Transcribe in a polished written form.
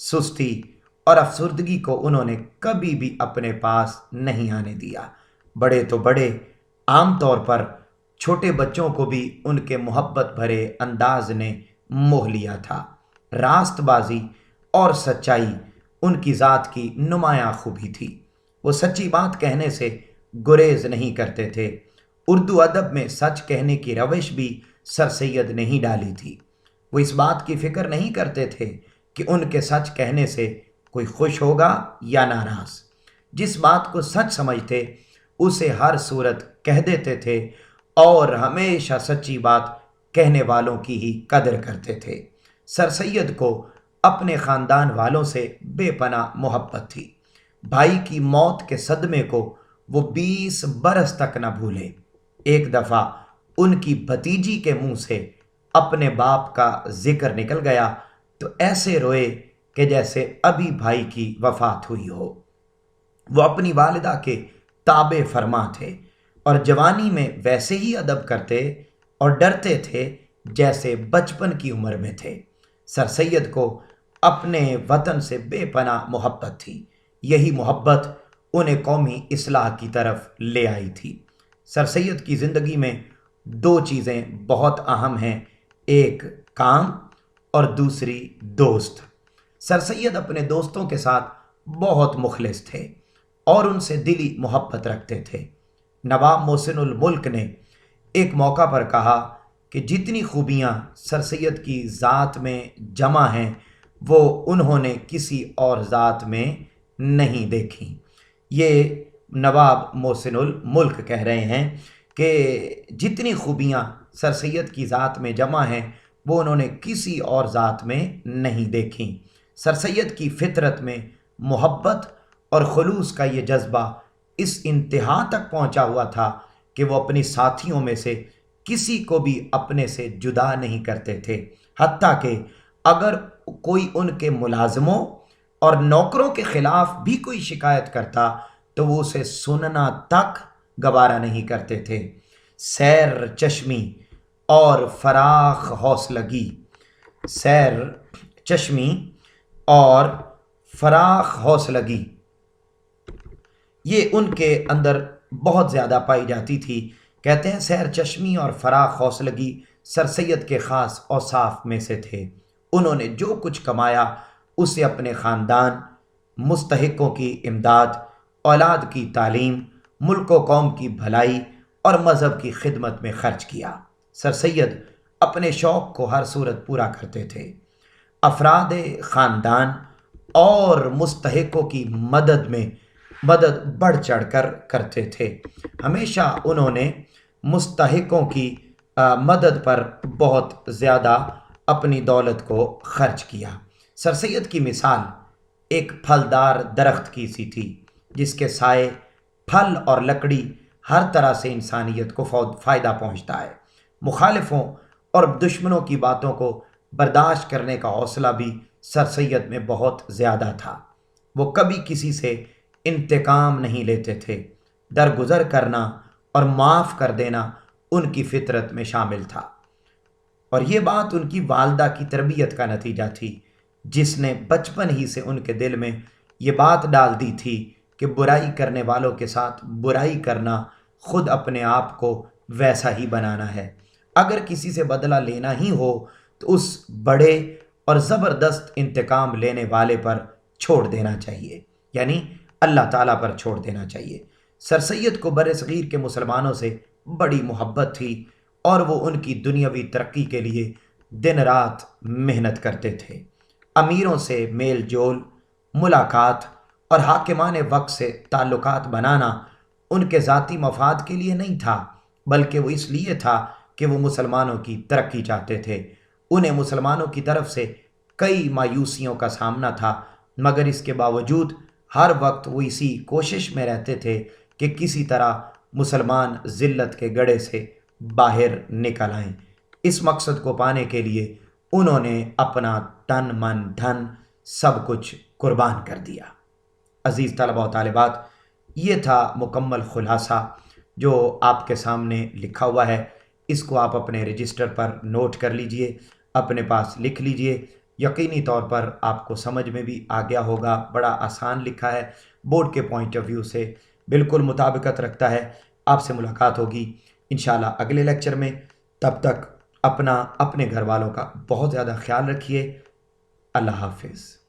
سستی اور افسردگی کو انہوں نے کبھی بھی اپنے پاس نہیں آنے دیا۔ بڑے تو بڑے، عام طور پر چھوٹے بچوں کو بھی ان کے محبت بھرے انداز نے موہ لیا تھا۔ راست بازی اور سچائی ان کی ذات کی نمایاں خوبی تھی۔ وہ سچی بات کہنے سے گریز نہیں کرتے تھے۔ اردو ادب میں سچ کہنے کی روش بھی سر سید نے ہی ڈالی تھی۔ وہ اس بات کی فکر نہیں کرتے تھے کہ ان کے سچ کہنے سے کوئی خوش ہوگا یا ناراض۔ جس بات کو سچ سمجھتے اسے ہر صورت کہہ دیتے تھے اور ہمیشہ سچی بات کہنے والوں کی ہی قدر کرتے تھے۔ سر سید کو اپنے خاندان والوں سے بے پناہ محبت تھی۔ بھائی کی موت کے صدمے کو وہ 20 برس تک نہ بھولے۔ ایک دفعہ ان کی بھتیجی کے منہ سے اپنے باپ کا ذکر نکل گیا تو ایسے روئے کہ جیسے ابھی بھائی کی وفات ہوئی ہو۔ وہ اپنی والدہ کے تابع فرما تھے اور جوانی میں ویسے ہی ادب کرتے اور ڈرتے تھے جیسے بچپن کی عمر میں تھے۔ سر سید کو اپنے وطن سے بے پناہ محبت تھی۔ یہی محبت انہیں قومی اصلاح کی طرف لے آئی تھی۔ سر سید کی زندگی میں دو چیزیں بہت اہم ہیں، ایک کام اور دوسری دوست۔ سر سید اپنے دوستوں کے ساتھ بہت مخلص تھے اور ان سے دلی محبت رکھتے تھے۔ نواب محسن الملک نے ایک موقع پر کہا کہ جتنی خوبیاں سر سید کی ذات میں جمع ہیں وہ انہوں نے کسی اور ذات میں نہیں دیکھیں۔ یہ نواب محسن الملک کہہ رہے ہیں کہ جتنی خوبیاں سر سید کی ذات میں جمع ہیں وہ انہوں نے کسی اور ذات میں نہیں دیکھیں۔ سر سید کی فطرت میں محبت اور خلوص کا یہ جذبہ اس انتہا تک پہنچا ہوا تھا کہ وہ اپنی ساتھیوں میں سے کسی کو بھی اپنے سے جدا نہیں کرتے تھے، حتیٰ کہ اگر کوئی ان کے ملازموں اور نوکروں کے خلاف بھی کوئی شکایت کرتا تو وہ اسے سننا تک گوارا نہیں کرتے تھے۔ سیر چشمی اور فراخ حوصلگی، سیر چشمی اور فراخ حوصلگی یہ ان کے اندر بہت زیادہ پائی جاتی تھی۔ کہتے ہیں سیر چشمی اور فراخ حوصلگی سر سید کے خاص اوصاف میں سے تھے۔ انہوں نے جو کچھ کمایا اسے اپنے خاندان، مستحقوں کی امداد، اولاد کی تعلیم، ملک و قوم کی بھلائی اور مذہب کی خدمت میں خرچ کیا۔ سر سید اپنے شوق کو ہر صورت پورا کرتے تھے۔ افراد خاندان اور مستحقوں کی مدد بڑھ چڑھ کر کرتے تھے۔ ہمیشہ انہوں نے مستحقوں کی مدد پر بہت زیادہ اپنی دولت کو خرچ کیا۔ سر سید کی مثال ایک پھلدار درخت کی سی تھی جس کے سائے، پھل اور لکڑی ہر طرح سے انسانیت کو فائدہ پہنچتا ہے۔ مخالفوں اور دشمنوں کی باتوں کو برداشت کرنے کا حوصلہ بھی سر سید میں بہت زیادہ تھا۔ وہ کبھی کسی سے انتقام نہیں لیتے تھے۔ درگزر کرنا اور معاف کر دینا ان کی فطرت میں شامل تھا، اور یہ بات ان کی والدہ کی تربیت کا نتیجہ تھی جس نے بچپن ہی سے ان کے دل میں یہ بات ڈال دی تھی کہ برائی کرنے والوں کے ساتھ برائی کرنا خود اپنے آپ کو ویسا ہی بنانا ہے۔ اگر کسی سے بدلہ لینا ہی ہو تو اس بڑے اور زبردست انتقام لینے والے پر چھوڑ دینا چاہیے، یعنی اللہ تعالیٰ پر چھوڑ دینا چاہیے۔ سر سید کو بر صغیر کے مسلمانوں سے بڑی محبت تھی اور وہ ان کی دنیاوی ترقی کے لیے دن رات محنت کرتے تھے۔ امیروں سے میل جول، ملاقات اور حاکمان وقت سے تعلقات بنانا ان کے ذاتی مفاد کے لیے نہیں تھا، بلکہ وہ اس لیے تھا کہ وہ مسلمانوں کی ترقی چاہتے تھے۔ انہیں مسلمانوں کی طرف سے کئی مایوسیوں کا سامنا تھا، مگر اس کے باوجود ہر وقت وہ اسی کوشش میں رہتے تھے کہ کسی طرح مسلمان ذلت کے گڑھے سے باہر نکل آئیں۔ اس مقصد کو پانے کے لیے انہوں نے اپنا تن من دھن سب کچھ قربان کر دیا۔ عزیز طلباء و طالبات، یہ تھا مکمل خلاصہ جو آپ کے سامنے لکھا ہوا ہے۔ اس کو آپ اپنے رجسٹر پر نوٹ کر لیجئے، اپنے پاس لکھ لیجئے۔ یقینی طور پر آپ کو سمجھ میں بھی آ گیا ہوگا، بڑا آسان لکھا ہے، بورڈ کے پوائنٹ آف ویو سے بالکل مطابقت رکھتا ہے۔ آپ سے ملاقات ہوگی انشاءاللہ اگلے لیکچر میں، تب تک اپنا اپنے گھر والوں کا بہت زیادہ خیال رکھیے۔ اللہ حافظ۔